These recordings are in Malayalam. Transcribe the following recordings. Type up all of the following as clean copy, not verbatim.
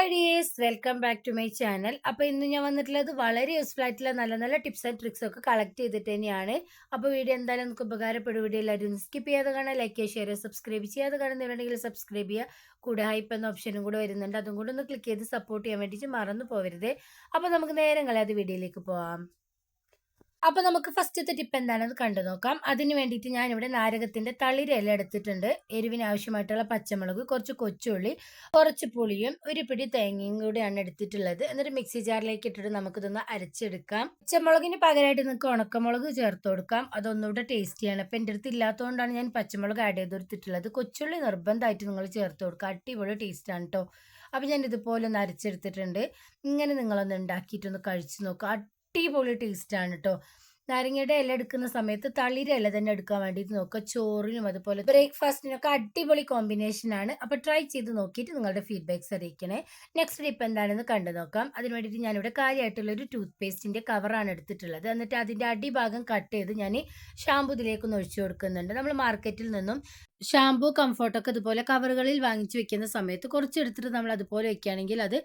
Hi dears welcome back to my channel. അപ്പോൾ ഇന്ന് ഞാൻ വന്നിട്ടുള്ളത് വളരെ യൂസ്ഫുൾ ആയിട്ടുള്ള നല്ല നല്ല ടിപ്സ് ആൻഡ് ട്രിക്സ് ഒക്കെ കളക്ട് ചെയ്തിട്ട് തന്നെയാണ്. അപ്പോൾ വീഡിയോ എന്തായാലും നമുക്ക് ഉപകാരപ്പെടും. വീഡിയോ എല്ലാവരും സ്കിപ്പ് ചെയ്യാതെ കാണാൻ, ലൈക്ക് ചെയ്യുക, ഷെയർ ചെയ്യുക, സബ്സ്ക്രൈബ് ചെയ്യാതെ കാണുന്നുണ്ടെങ്കിൽ സബ്സ്ക്രൈബ് ചെയ്യുക. കൂടെ ഹൈപ്പ് എന്ന ഓപ്ഷനും കൂടെ വരുന്നുണ്ട്, അതും കൂടെ ഒന്ന് ക്ലിക്ക് ചെയ്ത് സപ്പോർട്ട് ചെയ്യാൻ വേണ്ടിയിട്ട് മറന്നു പോകരുത്. അപ്പോൾ നമുക്ക് നേരം കളയാതെ വീഡിയോയിലേക്ക് പോവാം. അപ്പോൾ നമുക്ക് ഫസ്റ്റത്തെ ടിപ്പ് എന്താണെന്ന് കണ്ടു നോക്കാം. അതിന് വേണ്ടിയിട്ട് ഞാനിവിടെ നാരകത്തിന്റെ തളിരില എടുത്തിട്ടുണ്ട്. എരിവിന് ആവശ്യമായിട്ടുള്ള പച്ചമുളക്, കുറച്ച് കൊച്ചുള്ളി, കുറച്ച് പുളിയും ഒരു പിടി തേങ്ങയും കൂടിയാണ് എടുത്തിട്ടുള്ളത്. എന്നിട്ട് മിക്സി ജാറിലേക്ക് ഇട്ടിട്ട് നമുക്കിതൊന്ന് അരച്ചെടുക്കാം. പച്ചമുളകിന് പകരമായിട്ട് നിങ്ങൾക്ക് ഉണക്കമുളക് ചേർത്ത് കൊടുക്കാം, അതൊന്നുകൂടെ ടേസ്റ്റിയാണ്. അപ്പം എൻ്റെ അടുത്ത് ഇല്ലാത്തതുകൊണ്ടാണ് ഞാൻ പച്ചമുളക് ആഡ് ചെയ്ത് കൊടുത്തിട്ടുള്ളത്. കൊച്ചുള്ളി നിർബന്ധമായിട്ട് നിങ്ങൾ ചേർത്ത് കൊടുക്കുക, അടിപൊളി ടേസ്റ്റാണ് കേട്ടോ. അപ്പം ഞാൻ ഇതുപോലെ ഒന്ന് അരച്ചെടുത്തിട്ടുണ്ട്. ഇങ്ങനെ നിങ്ങളൊന്ന് ഉണ്ടാക്കിയിട്ടൊന്ന് കഴിച്ച് നോക്കുക, അടിപൊളി ടേസ്റ്റാണ് കേട്ടോ. നാരങ്ങയുടെ ഇല എടുക്കുന്ന സമയത്ത് തളിര ഇല തന്നെ എടുക്കാൻ വേണ്ടിയിട്ട് നോക്കുക. ചോറിനും അതുപോലെ ബ്രേക്ക്ഫാസ്റ്റിനൊക്കെ അടിപൊളി കോമ്പിനേഷൻ ആണ്. അപ്പോൾ ട്രൈ ചെയ്ത് നോക്കിയിട്ട് നിങ്ങളുടെ ഫീഡ്ബാക്ക്സ് അറിയിക്കണേ. നെക്സ്റ്റ് ടിപ്പ് എന്താണെന്ന് കണ്ടു നോക്കാം. അതിന് വേണ്ടിയിട്ട് ഞാനിവിടെ കാര്യമായിട്ടുള്ള ഒരു ടൂത്ത് പേസ്റ്റിന്റെ കവറാണ് എടുത്തിട്ടുള്ളത്. എന്നിട്ട് അതിന്റെ അടിഭാഗം കട്ട് ചെയ്ത് ഞാൻ ഷാമ്പു ഇതിലേക്കൊന്ന് ഒഴിച്ചു കൊടുക്കുന്നുണ്ട്. നമ്മൾ മാർക്കറ്റിൽ നിന്നും ഷാമ്പു കംഫോർട്ടൊക്കെ ഇതുപോലെ കവറുകളിൽ വാങ്ങിച്ചു വെക്കുന്ന സമയത്ത് കുറച്ചെടുത്തിട്ട് നമ്മൾ അതുപോലെ വെക്കുകയാണെങ്കിൽ അത്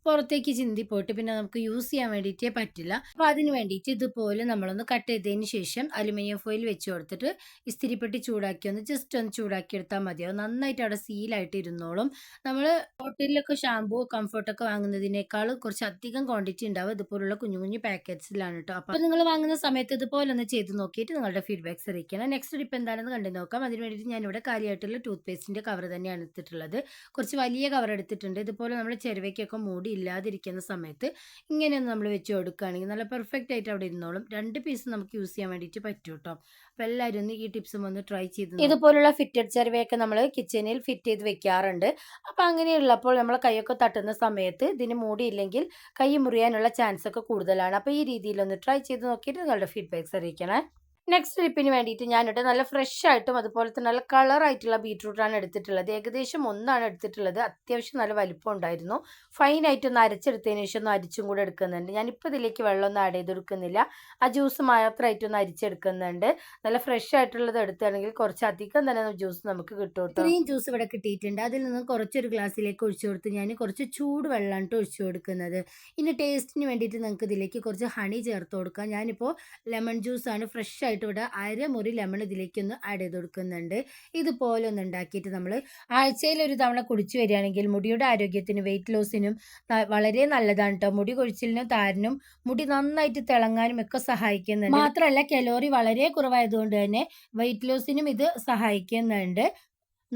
പുറത്തേക്ക് ചിന്തി പോയിട്ട് പിന്നെ നമുക്ക് യൂസ് ചെയ്യാൻ വേണ്ടിയിട്ടേ പറ്റില്ല. അപ്പോൾ അതിന് വേണ്ടിയിട്ട് ഇതുപോലെ നമ്മളൊന്ന് കട്ട് ചെയ്തതിന് ശേഷം അലുമിനിയം ഫോയിൽ വെച്ച് കൊടുത്തിട്ട് ഇസ്തിരിപ്പെട്ടി ചൂടാക്കി ജസ്റ്റ് ഒന്ന് ചൂടാക്കി എടുത്താൽ മതിയാവും. നന്നായിട്ട് അവിടെ സീലായിട്ട് ഇരുന്നോളും. നമ്മൾ ഹോട്ടലിലൊക്കെ ഷാമ്പു കംഫോർട്ടൊക്കെ വാങ്ങുന്നതിനേക്കാൾ കുറച്ച് അധികം ക്വാണ്ടിറ്റി ഉണ്ടാവും ഇതുപോലുള്ള കുഞ്ഞു കുഞ്ഞു പാക്കറ്റ്സിലാണ് കേട്ടോ. അപ്പോൾ നിങ്ങൾ വാങ്ങുന്ന സമയത്ത് ഇതുപോലെ ഒന്ന് ചെയ്ത് നോക്കിയിട്ട് നിങ്ങളുടെ ഫീഡ്ബാക്ക്സ് അറിയിക്കണം. നെക്സ്റ്റ് ടിപ്പ് എന്താണെന്ന് കണ്ടു നോക്കാം. അതിന് വേണ്ടിയിട്ട് ഞാനിവിടെ കാര്യമായിട്ടുള്ള ടൂത്ത് പേസ്റ്റിന്റെ കവർ തന്നെയാണ് എടുത്തിട്ടുള്ളത്. കുറച്ച് വലിയ കവർ എടുത്തിട്ടുണ്ട്. ഇതുപോലെ നമ്മൾ ചെരുവയ്ക്കൊക്കെ മൂടി ഇല്ലാതിരിക്കുന്ന സമയത്ത് ഇങ്ങനെയൊന്ന് നമ്മൾ വെച്ച് കൊടുക്കുകയാണെങ്കിൽ നല്ല പെർഫെക്റ്റ് ആയിട്ട് അവിടെ ഇരുന്നോളും. 2 പീസ് നമുക്ക് യൂസ് ചെയ്യാൻ വേണ്ടിയിട്ട് പറ്റും കേട്ടോ. അപ്പോൾ എല്ലാവരും ഒന്ന് ഈ ടിപ്സും ഒന്ന് ട്രൈ ചെയ്ത് ഇതുപോലുള്ള ഫിറ്റഡ് ചെരുവയൊക്കെ നമ്മൾ കിച്ചണിൽ ഫിറ്റ് ചെയ്ത് വെക്കാറുണ്ട്. അപ്പോൾ അങ്ങനെയുള്ളപ്പോൾ നമ്മൾ കൈയൊക്കെ തട്ടുന്ന സമയത്ത് ഇതിന് മൂടിയില്ലെങ്കിൽ കൈ മുറിയാനുള്ള ചാൻസ് ഒക്കെ കൂടുതലാണ്. അപ്പോൾ ഈ രീതിയിലൊന്ന് ട്രൈ ചെയ്ത് നോക്കിയിട്ട് നിങ്ങളുടെ ഫീഡ്ബാക്ക്സ് അറിയിക്കണേ. നെക്സ്റ്റ് ട്രിപ്പിന് വേണ്ടിയിട്ട് ഞാനിവിടെ നല്ല ഫ്രഷ് ആയിട്ടും അതുപോലെ തന്നെ നല്ല കളറായിട്ടുള്ള ബീട്രൂട്ടാണ് എടുത്തിട്ടുള്ളത്. ഏകദേശം ഒന്നാണ് എടുത്തിട്ടുള്ളത്. അത്യാവശ്യം നല്ല വലിപ്പം ഉണ്ടായിരുന്നു. ഫൈനായിട്ടൊന്ന് അരച്ചെടുത്തതിന് ശേഷം ഒന്ന് അരിച്ചും കൂടെ എടുക്കുന്നുണ്ട്. ഞാനിപ്പോൾ ഇതിലേക്ക് വെള്ളമൊന്നും ആഡ് ചെയ്ത് കൊടുക്കുന്നില്ല, ആ ജ്യൂസ് മാത്രമായിട്ടൊന്ന് അരിച്ചെടുക്കുന്നുണ്ട്. നല്ല ഫ്രഷ് ആയിട്ടുള്ളത് എടുക്കുകയാണെങ്കിൽ കുറച്ചധികം തന്നെ ജ്യൂസ് നമുക്ക് കിട്ടും കേട്ടോ. ഇത്രയും ജ്യൂസ് ഇവിടെ കിട്ടിയിട്ടുണ്ട്. അതിൽ നിന്ന് കുറച്ചൊരു ഗ്ലാസ്സിലേക്ക് ഒഴിച്ചു കൊടുത്ത് ഞാൻ കുറച്ച് ചൂട് വെള്ളമാണ് ഒഴിച്ചു കൊടുക്കുന്നത്. ഇനി ടേസ്റ്റിന് വേണ്ടിയിട്ട് നിങ്ങൾക്ക് ഇതിലേക്ക് കുറച്ച് ഹണി ചേർത്ത് കൊടുക്കാം. ഞാനിപ്പോൾ ലെമൺ ജ്യൂസാണ് ഫ്രഷ് ആയിട്ട് ഇവിടെ അരമുറി ലെമൺ ഇതിലേക്കൊന്ന് ആഡ് ചെയ്ത് കൊടുക്കുന്നുണ്ട്. ഇതുപോലെ ഒന്ന് ഉണ്ടാക്കിയിട്ട് നമ്മൾ ആഴ്ചയിൽ ഒരു തവണ കുടിച്ചു വരികയാണെങ്കിൽ മുടിയുടെ ആരോഗ്യത്തിനും വെയിറ്റ് ലോസിനും വളരെ നല്ലതാണ് കേട്ടോ. മുടി കൊഴിച്ചിലിനും താരനും മുടി നന്നായിട്ട് തിളങ്ങാനും ഒക്കെ സഹായിക്കുന്നുണ്ട്. മാത്രമല്ല കലോറി വളരെ കുറവായതുകൊണ്ട് തന്നെ വെയിറ്റ് ലോസിനും ഇത് സഹായിക്കുന്നുണ്ട്.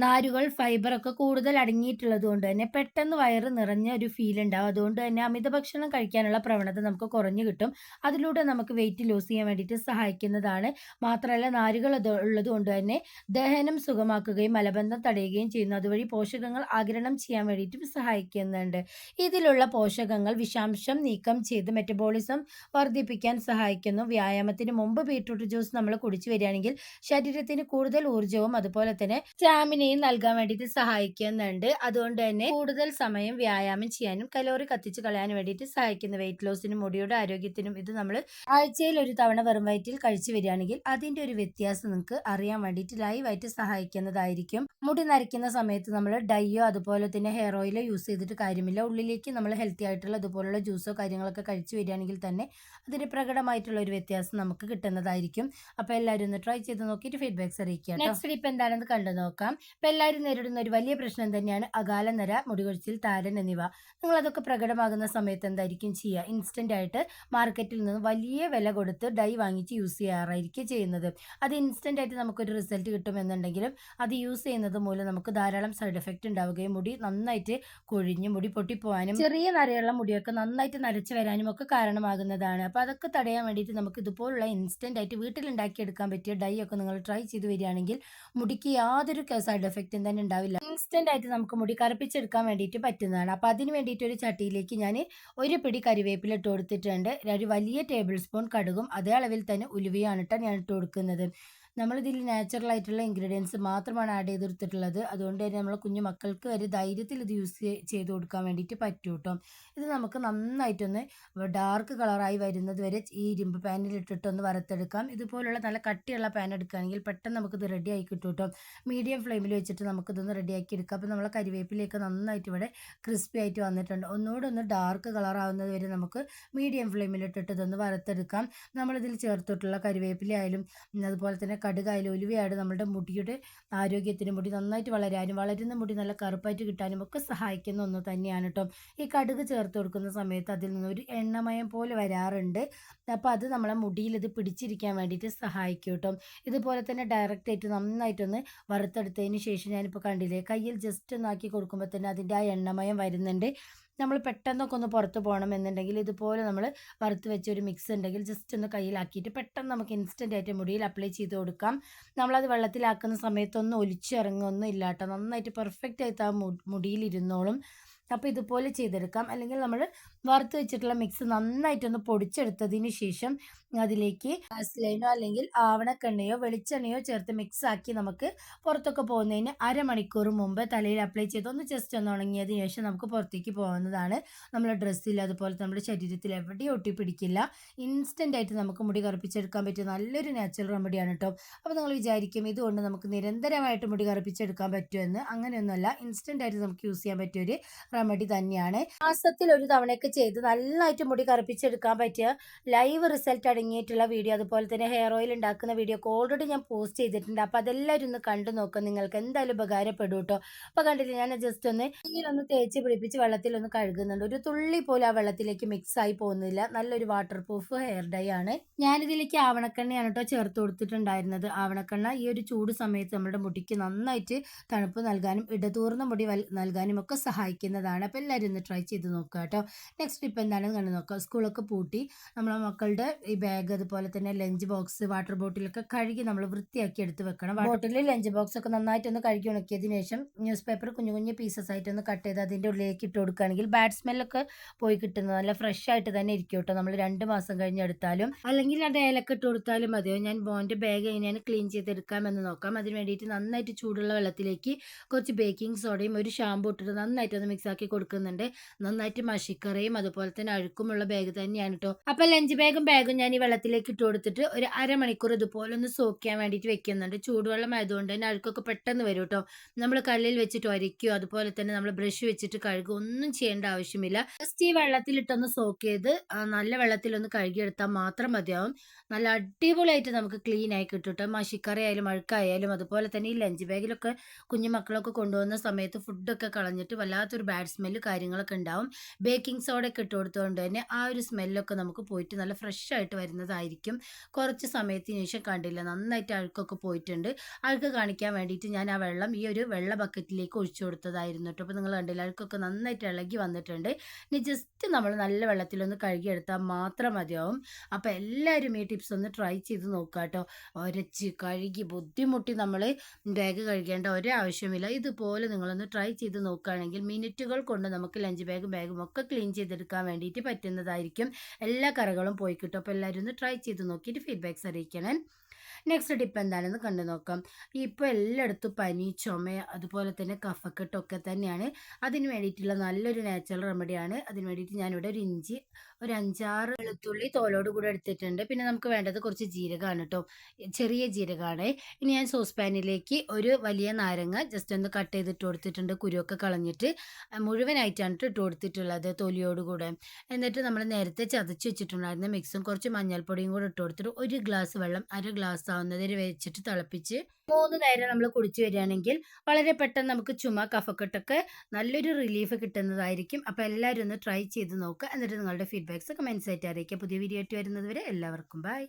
നാരുകൾ ഫൈബർ ഒക്കെ കൂടുതൽ അടങ്ങിയിട്ടുള്ളത് കൊണ്ട് തന്നെ പെട്ടെന്ന് വയറ് നിറഞ്ഞ ഒരു ഫീൽ ഉണ്ടാവും. അതുകൊണ്ട് തന്നെ അമിത ഭക്ഷണം കഴിക്കാനുള്ള പ്രവണത നമുക്ക് കുറഞ്ഞു കിട്ടും. അതിലൂടെ നമുക്ക് വെയിറ്റ് ലോസ് ചെയ്യാൻ വേണ്ടിയിട്ട് സഹായിക്കുന്നതാണ്. മാത്രമല്ല നാരുകൾ ഉള്ളത് കൊണ്ട് തന്നെ ദഹനം സുഗമാക്കുകയും മലബന്ധം തടയുകയും ചെയ്യുന്നു. അതുവഴി പോഷകങ്ങൾ ആഗിരണം ചെയ്യാൻ വേണ്ടിയിട്ടും സഹായിക്കുന്നുണ്ട്. ഇതിലുള്ള പോഷകങ്ങൾ വിഷാംശം നീക്കം ചെയ്ത് മെറ്റബോളിസം വർദ്ധിപ്പിക്കാൻ സഹായിക്കുന്നു. വ്യായാമത്തിന് മുമ്പ് ബീട്രൂട്ട് ജ്യൂസ് നമ്മൾ കുടിച്ചു വരികയാണെങ്കിൽ ശരീരത്തിന് കൂടുതൽ ഊർജ്ജവും അതുപോലെ തന്നെ സ്റ്റാമിനയും നൽകാൻ വേണ്ടിയിട്ട് സഹായിക്കുന്നുണ്ട്. അതുകൊണ്ട് തന്നെ കൂടുതൽ സമയം വ്യായാമം ചെയ്യാനും കലോറി കത്തിച്ച് കളയാനും വേണ്ടിയിട്ട് സഹായിക്കുന്നു. വെയിറ്റ് ലോസിനും മുടിയുടെ ആരോഗ്യത്തിനും ഇത് നമ്മൾ ആഴ്ചയിൽ ഒരു തവണ വെറും വയറ്റിൽ കഴിച്ചു വരികയാണെങ്കിൽ അതിന്റെ ഒരു വ്യത്യാസം നിങ്ങൾക്ക് അറിയാൻ വേണ്ടിയിട്ട് ലൈവായിട്ട് സഹായിക്കുന്നതായിരിക്കും. മുടി നരയ്ക്കുന്ന സമയത്ത് നമ്മൾ ഡൈയോ അതുപോലെ തന്നെ ഹെയർ ഓയിലോ യൂസ് ചെയ്തിട്ട് കാര്യമില്ല. ഉള്ളിലേക്ക് നമ്മൾ ഹെൽത്തി ആയിട്ടുള്ള ഇതുപോലുള്ള ജ്യൂസോ കാര്യങ്ങളൊക്കെ കഴിച്ചു വരികയാണെങ്കിൽ തന്നെ അതിന് പ്രകടമായിട്ടുള്ള ഒരു വ്യത്യാസം നമുക്ക് കിട്ടുന്നതായിരിക്കും. അപ്പോൾ എല്ലാവരും ഒന്ന് ട്രൈ ചെയ്ത് നോക്കിയിട്ട് ഫീഡ്ബാക്ക്സ് അറിയിക്കുക. നെക്സ്റ്റ് ടിപ്പ് എന്താണെന്ന് കണ്ടു നോക്കാം. ഇപ്പം എല്ലാവരും നേരിടുന്ന ഒരു വലിയ പ്രശ്നം തന്നെയാണ് അകാല നര, മുടികൊഴിച്ചിൽ, താരൻ എന്നിവ. നിങ്ങൾ അതൊക്കെ പ്രകടമാകുന്ന സമയത്ത് എന്തായിരിക്കും ചെയ്യുക? ഇൻസ്റ്റന്റ് ആയിട്ട് മാർക്കറ്റിൽ നിന്ന് വലിയ വില കൊടുത്ത് ഡൈ വാങ്ങിച്ച് യൂസ് ചെയ്യാറായിരിക്കും ചെയ്യുന്നത്. അത് ഇൻസ്റ്റന്റ് ആയിട്ട് നമുക്കൊരു റിസൾട്ട് കിട്ടുമെന്നുണ്ടെങ്കിലും അത് യൂസ് ചെയ്യുന്നത് മൂലം നമുക്ക് ധാരാളം സൈഡ് എഫക്റ്റ് ഉണ്ടാവുകയും മുടി നന്നായിട്ട് കൊഴിഞ്ഞ് മുടി പൊട്ടിപ്പോവാനും ചെറിയ നരയുള്ള മുടിയൊക്കെ നന്നായിട്ട് നരച്ചു വരാനും ഒക്കെ കാരണമാകുന്നതാണ്. അപ്പോൾ അതൊക്കെ തടയാൻ വേണ്ടിയിട്ട് നമുക്ക് ഇതുപോലുള്ള ഇൻസ്റ്റന്റ് ആയിട്ട് വീട്ടിലുണ്ടാക്കിയെടുക്കാൻ പറ്റിയ ഡൈ ഒക്കെ നിങ്ങൾ ട്രൈ ചെയ്ത് വരികയാണെങ്കിൽ മുടിക്ക് യാതൊരു സൈഡ് എഫക്റ്റും തന്നെ ഉണ്ടാവില്ല. ഇൻസ്റ്റന്റ് ആയിട്ട് നമുക്ക് മുടി കറുപ്പിച്ചെടുക്കാൻ വേണ്ടിയിട്ട് പറ്റുന്നതാണ്. അപ്പോൾ അതിന് വേണ്ടിയിട്ട് ഒരു ചട്ടിയിലേക്ക് ഞാൻ ഒരു പിടി കരിവേപ്പില ഇട്ട് കൊടുത്തിട്ടുണ്ട്. ഒരു വലിയ ടേബിൾ സ്പൂൺ കടുകും അതേ അളവിൽ തന്നെ ഉലുവയാണ് ഞാൻ ഇട്ട് കൊടുക്കുന്നത്. നമ്മളിതിൽ നാച്ചുറൽ ആയിട്ടുള്ള ഇൻഗ്രീഡിയൻസ് മാത്രമാണ് ആഡ് ചെയ്തെടുത്തിട്ടുള്ളത്. അതുകൊണ്ട് തന്നെ നമ്മളെ കുഞ്ഞു മക്കൾക്ക് ഒരു ധൈര്യത്തിൽ ഇത് യൂസ് ചെയ്ത് കൊടുക്കാൻ വേണ്ടിയിട്ട് പറ്റും കേട്ടോ. ഇത് നമുക്ക് നന്നായിട്ടൊന്ന് ഡാർക്ക് കളറായി വരുന്നത് വരെ ഈ ഇരുമ്പ് പാനിലിട്ടിട്ടൊന്ന് വറുത്തെടുക്കാം. ഇതുപോലുള്ള നല്ല കട്ടിയുള്ള പാൻ എടുക്കുകയാണെങ്കിൽ പെട്ടെന്ന് നമുക്കിത് റെഡി ആയി കിട്ടും കേട്ടോ. മീഡിയം ഫ്ലെയിമിൽ വെച്ചിട്ട് നമുക്കിതൊന്ന് റെഡിയാക്കി എടുക്കാം. അപ്പോൾ നമ്മളെ കരിവേപ്പിലേക്ക് നന്നായിട്ട് ഇവിടെ ക്രിസ്പി ആയിട്ട് വന്നിട്ടുണ്ട്. ഒന്നുകൂടെ ഒന്ന് ഡാർക്ക് കളർ ആവുന്നത് വരെ നമുക്ക് മീഡിയം ഫ്ലെയിമിലിട്ടിട്ട് ഇതൊന്ന് വറുത്തെടുക്കാം. നമ്മളിതിൽ ചേർത്തിട്ടുള്ള കരിവേപ്പില ആയാലും അതുപോലെ തന്നെ കടുകായാലും ഉലുവയായാലും നമ്മുടെ മുടിയുടെ ആരോഗ്യത്തിന്, മുടി നന്നായിട്ട് വളരാനും വളരുന്ന മുടി നല്ല കറുപ്പായിട്ട് കിട്ടാനും ഒക്കെ സഹായിക്കുന്ന ഒന്ന് തന്നെയാണ് കേട്ടോ. ഈ കടുക് ചേർത്ത് കൊടുക്കുന്ന സമയത്ത് അതിൽ നിന്നൊരു എണ്ണമയം പോലെ വരാറുണ്ട്. അപ്പോൾ അത് നമ്മളെ മുടിയിൽ ഇത് പിടിച്ചിരിക്കാൻ വേണ്ടിയിട്ട് സഹായിക്കും കേട്ടോ. ഇതുപോലെ തന്നെ ഡയറക്റ്റായിട്ട് നന്നായിട്ടൊന്ന് വറുത്തെടുത്തതിന് ശേഷം ഞാനിപ്പോൾ കണ്ടില്ലേ, കയ്യിൽ ജസ്റ്റ് ഒന്ന് ആക്കി കൊടുക്കുമ്പോൾ തന്നെ അതിൻ്റെ ആ എണ്ണമയം വരുന്നുണ്ട്. നമ്മൾ പെട്ടെന്നൊക്കെ ഒന്ന് പുറത്ത് പോകണം എന്നുണ്ടെങ്കിൽ ഇതുപോലെ നമ്മൾ വറുത്ത് വെച്ച ഒരു മിക്സ് ഉണ്ടെങ്കിൽ ജസ്റ്റ് ഒന്ന് കയ്യിലാക്കിയിട്ട് പെട്ടെന്ന് നമുക്ക് ഇൻസ്റ്റൻ്റ് ആയിട്ട് മുടിയിൽ അപ്ലൈ ചെയ്ത് കൊടുക്കാം. നമ്മളത് വെള്ളത്തിലാക്കുന്ന സമയത്തൊന്നും ഒലിച്ചിറങ്ങുമൊന്നും ഇല്ല കേട്ടോ. നന്നായിട്ട് പെർഫെക്റ്റ് ആയിട്ട് ആ മുടിയിൽ ഇരുന്നോളും. അപ്പോൾ ഇതുപോലെ ചെയ്തെടുക്കാം. അല്ലെങ്കിൽ നമ്മൾ വറുത്ത് വെച്ചിട്ടുള്ള മിക്സ് നന്നായിട്ടൊന്ന് പൊടിച്ചെടുത്തതിന് ശേഷം അതിലേക്ക് ഗ്യാസിലൈനോ അല്ലെങ്കിൽ ആവണക്കെണ്ണയോ വെളിച്ചെണ്ണയോ ചേർത്ത് മിക്സ് ആക്കി നമുക്ക് പുറത്തൊക്കെ പോകുന്നതിന് അരമണിക്കൂർ മുമ്പ് തലയിൽ അപ്ലൈ ചെയ്ത് ഒന്ന് ജസ്റ്റ് ഒന്ന് ഉണങ്ങിയതിന് ശേഷം നമുക്ക് പുറത്തേക്ക് പോകാവുന്നതാണ്. നമ്മുടെ ഡ്രസ്സിൽ അതുപോലെ നമ്മുടെ ശരീരത്തിൽ എവിടെയും ഒട്ടിപ്പിടിക്കില്ല. ഇൻസ്റ്റൻ്റ് ആയിട്ട് നമുക്ക് മുടി കറുപ്പിച്ചെടുക്കാൻ പറ്റിയ നല്ലൊരു നാച്ചുറൽ റെമഡിയാണ് കേട്ടോ. അപ്പോൾ നിങ്ങൾ വിചാരിക്കും ഇതുകൊണ്ട് നമുക്ക് നിരന്തരമായിട്ട് മുടി കറുപ്പിച്ചെടുക്കാൻ പറ്റുമെന്ന്. അങ്ങനെയൊന്നുമല്ല, ഇൻസ്റ്റൻ്റ് ആയിട്ട് നമുക്ക് യൂസ് ചെയ്യാൻ പറ്റിയൊരു റെമഡി തന്നെയാണ്. മാസത്തിൽ ഒരു തവണയൊക്കെ ചെയ്ത് നന്നായിട്ട് മുടി കറുപ്പിച്ചെടുക്കാൻ പറ്റിയ ലൈവ് റിസൾട്ട് അടങ്ങിയിട്ടുള്ള വീഡിയോ, അതുപോലെ തന്നെ ഹെയർ ഓയിൽ ഉണ്ടാക്കുന്ന വീഡിയോ ഒക്കെ ഓൾറെഡി ഞാൻ പോസ്റ്റ് ചെയ്തിട്ടുണ്ട്. അപ്പോൾ അതെല്ലാവരും ഒന്ന് കണ്ടു നോക്കാം, നിങ്ങൾക്ക് എന്തായാലും ഉപകാരപ്പെടും കേട്ടോ. അപ്പോൾ കണ്ടില്ലേ, ഞാൻ ജസ്റ്റ് ഒന്ന് ഇതിലൊന്ന് തേച്ച് പിടിപ്പിച്ച് വെള്ളത്തിലൊന്ന് കഴുകുന്നുണ്ട്. ഒരു തുള്ളി പോലും ആ വെള്ളത്തിലേക്ക് മിക്സ് ആയി പോകുന്നില്ല. നല്ലൊരു വാട്ടർ പ്രൂഫ് ഹെയർ ഡൈ ആണ്. ഞാനിതിലേക്ക് ആവണക്കെണ്ണയാണ് കേട്ടോ ചേർത്ത് കൊടുത്തിട്ടുണ്ടായിരുന്നത്. ആവണക്കെണ്ണ ഈ ഒരു ചൂട് സമയത്ത് നമ്മുടെ മുടിക്ക് നന്നായിട്ട് തണുപ്പ് നൽകാനും ഇടതൂർന്ന മുടി നൽകാനും ഒക്കെ സഹായിക്കുന്നതാണ്. അപ്പോൾ എല്ലാവരും ഒന്ന് ട്രൈ ചെയ്ത് നോക്കുക കേട്ടോ. നെക്സ്റ്റ് ഇപ്പം എന്താണെന്ന് കണ്ടു നോക്കുക. സ്കൂളൊക്കെ പൂട്ടി നമ്മളെ മക്കളുടെ ഈ ബാഗ്, അതുപോലെ തന്നെ ലഞ്ച് ബോക്സ്, വാട്ടർ ബോട്ടിലൊക്കെ കഴുകി നമ്മൾ വൃത്തിയാക്കി എടുത്ത് വെക്കണം. ബോട്ടിൽ ലഞ്ച് ബോക്സ് ഒക്കെ നന്നായിട്ടൊന്ന് കഴുകി ഉണക്കിയതിന് ശേഷം ന്യൂസ് പേപ്പർ കുഞ്ഞു കുഞ്ഞു പീസസ് ആയിട്ടൊന്ന് കട്ട് ചെയ്ത് അതിൻ്റെ ഉള്ളിലേക്ക് ഇട്ട് കൊടുക്കുകയാണെങ്കിൽ ബാഡ് സ്മെല്ലൊക്കെ പോയി കിട്ടുന്നത് നല്ല ഫ്രഷ് ആയിട്ട് തന്നെ ഇരിക്കും കേട്ടോ. നമ്മൾ 2 മാസം കഴിഞ്ഞ് എടുത്താലും അല്ലെങ്കിൽ അത് ഏലൊക്കെ ഇട്ട് കൊടുത്താലും മതിയോ. ഞാൻ മോൻ്റെ ബാഗ് എങ്ങനെയാണ് ക്ലീൻ ചെയ്തെടുക്കാമെന്ന് നോക്കാം. അതിന് വേണ്ടിയിട്ട് നന്നായിട്ട് ചൂടുള്ള വെള്ളത്തിലേക്ക് കുറച്ച് ബേക്കിംഗ് സോഡയും ഒരു ഷാമ്പൂ ഇട്ടിട്ട് നന്നായിട്ടൊന്ന് മിക്സ് ആക്കി കൊടുക്കുന്നുണ്ട്. നന്നായിട്ട് മഷിക്കറയും അതുപോലെ തന്നെ അഴുക്കുമുള്ള ബാഗ് തന്നെയാണ് കേട്ടോ. അപ്പോൾ ലഞ്ച് ബാഗും ഞാൻ ഈ വെള്ളത്തിലേക്ക് ഇട്ട് കൊടുത്തിട്ട് ഒരു അരമണിക്കൂർ ഇതുപോലെ ഒന്ന് സോക്ക് ചെയ്യാൻ വേണ്ടിയിട്ട് വെക്കുന്നുണ്ട്. ചൂടുവെള്ളം ആയതുകൊണ്ട് തന്നെ അഴുക്കൊക്കെ പെട്ടെന്ന് വരും കേട്ടോ. നമ്മൾ കല്ലിൽ വെച്ചിട്ട് ഒരയ്ക്കുകയോ അതുപോലെ തന്നെ നമ്മൾ ബ്രഷ് വെച്ചിട്ട് കഴുകുക ഒന്നും ചെയ്യേണ്ട ആവശ്യമില്ല. ജസ്റ്റ് ഈ വെള്ളത്തിലിട്ടൊന്ന് സോക്ക് ചെയ്ത് നല്ല വെള്ളത്തിലൊന്ന് കഴുകിയെടുത്താൽ മാത്രം മതിയാവും. നല്ല അടിപൊളിയായിട്ട് നമുക്ക് ക്ലീൻ ആയി കിട്ടും കേട്ടോ. മഷിക്കറയായാലും അഴുക്കായാലും അതുപോലെ തന്നെ ഈ ലഞ്ച് ബാഗിലൊക്കെ കുഞ്ഞു മക്കളൊക്കെ കൊണ്ടുപോകുന്ന സമയത്ത് ഫുഡൊക്കെ കളഞ്ഞിട്ട് വല്ലാത്തൊരു ബാഡ് സ്മെല്ല് കാര്യങ്ങളൊക്കെ ഉണ്ടാവും. ബേക്കിംഗ് സോഡ ഒക്കെ ഇട്ട് കൊടുത്തുകൊണ്ട് തന്നെ ആ ഒരു സ്മെല്ലൊക്കെ നമുക്ക് പോയിട്ട് നല്ല ഫ്രഷ് ആയിട്ട് വരുന്നതായിരിക്കും. കുറച്ച് സമയത്തിന് ശേഷം കണ്ടില്ല, നന്നായിട്ട് അഴുക്കൊക്കെ പോയിട്ടുണ്ട്. അഴുക്ക് കാണിക്കാൻ വേണ്ടിയിട്ട് ഞാൻ ആ വെള്ളം ഈ ഒരു വെള്ള ബക്കറ്റിലേക്ക് ഒഴിച്ചു കൊടുത്തതായിരുന്നു കേട്ടോ. അപ്പോൾ നിങ്ങൾ കണ്ടില്ല, അഴുക്കൊക്കെ നന്നായിട്ട് ഇളകി വന്നിട്ടുണ്ട്. ഇനി ജസ്റ്റ് നമ്മൾ നല്ല വെള്ളത്തിലൊന്ന് കഴുകിയെടുത്താൽ മാത്രം മതിയാവും. അപ്പോൾ എല്ലാവരും ഈ ടിപ്സ് ഒന്ന് ട്രൈ ചെയ്ത് നോക്കുക കേട്ടോ. ഒരച്ച് കഴുകി ബുദ്ധിമുട്ടി നമ്മൾ ബാഗ് കഴുകേണ്ട ഒരാവശ്യമില്ല. ഇതുപോലെ നിങ്ങളൊന്ന് ട്രൈ ചെയ്ത് നോക്കുകയാണെങ്കിൽ മിനിറ്റുകൾ കൊണ്ട് നമുക്ക് ലഞ്ച് ബാഗും ഒക്കെ ക്ലീൻ ചെയ്തെടുക്കാൻ വേണ്ടിയിട്ട് പറ്റുന്നതായിരിക്കും. എല്ലാ കറകളും പോയി കിട്ടും. അപ്പോൾ എല്ലാവരും ഒന്ന് ട്രൈ ചെയ്ത് നോക്കിയിട്ട് ഫീഡ്ബാക്ക്സ് അറിയിക്കണം. നെക്സ്റ്റ് ടിപ്പ് എന്താണെന്ന് കണ്ടു നോക്കാം. ഇപ്പോൾ എല്ലായിടത്തും പനി, ചുമ, അതുപോലെ തന്നെ കഫക്കെട്ടൊക്കെ തന്നെയാണ്. അതിന് വേണ്ടിയിട്ടുള്ള നല്ലൊരു നാച്ചുറൽ റെമഡിയാണ്. അതിന് വേണ്ടിയിട്ട് ഞാനിവിടെ ഒരു ഇഞ്ചി, ഒരു 5-6 വെളുത്തുള്ളി തോലോട് കൂടെ എടുത്തിട്ടുണ്ട്. പിന്നെ നമുക്ക് വേണ്ടത് കുറച്ച് ജീരകമാണ് കേട്ടോ, ചെറിയ ജീരകമാണ്. ഇനി ഞാൻ സോസ് പാനിലേക്ക് ഒരു വലിയ നാരങ്ങ ജസ്റ്റ് ഒന്ന് കട്ട് ചെയ്തിട്ട് കൊടുത്തിട്ടുണ്ട്. കുരുവൊക്കെ കളഞ്ഞിട്ട് മുഴുവനായിട്ടാണ് ഇട്ട് കൊടുത്തിട്ടുള്ളത് തൊലിയോടുകൂടെ. എന്നിട്ട് നമ്മൾ നേരത്തെ ചതച്ച് വെച്ചിട്ടുണ്ടായിരുന്ന മിക്സും കുറച്ച് മഞ്ഞൾപ്പൊടിയും കൂടെ ഇട്ട് കൊടുത്തിട്ട് 1 ഗ്ലാസ് വെള്ളം 1/2 ഗ്ലാസ് ആവുന്നതിന് വെച്ചിട്ട് തിളപ്പിച്ച് 3 നേരം നമ്മൾ കുടിച്ചു വരികയാണെങ്കിൽ വളരെ പെട്ടെന്ന് നമുക്ക് ചുമ, കഫക്കെട്ടൊക്കെ നല്ലൊരു റിലീഫ് കിട്ടുന്നതായിരിക്കും. അപ്പോൾ എല്ലാവരും ഒന്ന് ട്രൈ ചെയ്ത് നോക്കുക. എന്നിട്ട് നിങ്ങളുടെ ഫീഡ്ബാക്ക്സ് കമൻസ് ആയിട്ട് അറിയിക്കുക. പുതിയ വീഡിയോ ആയിട്ട് വരുന്നത് വരെ എല്ലാവർക്കും ബൈ.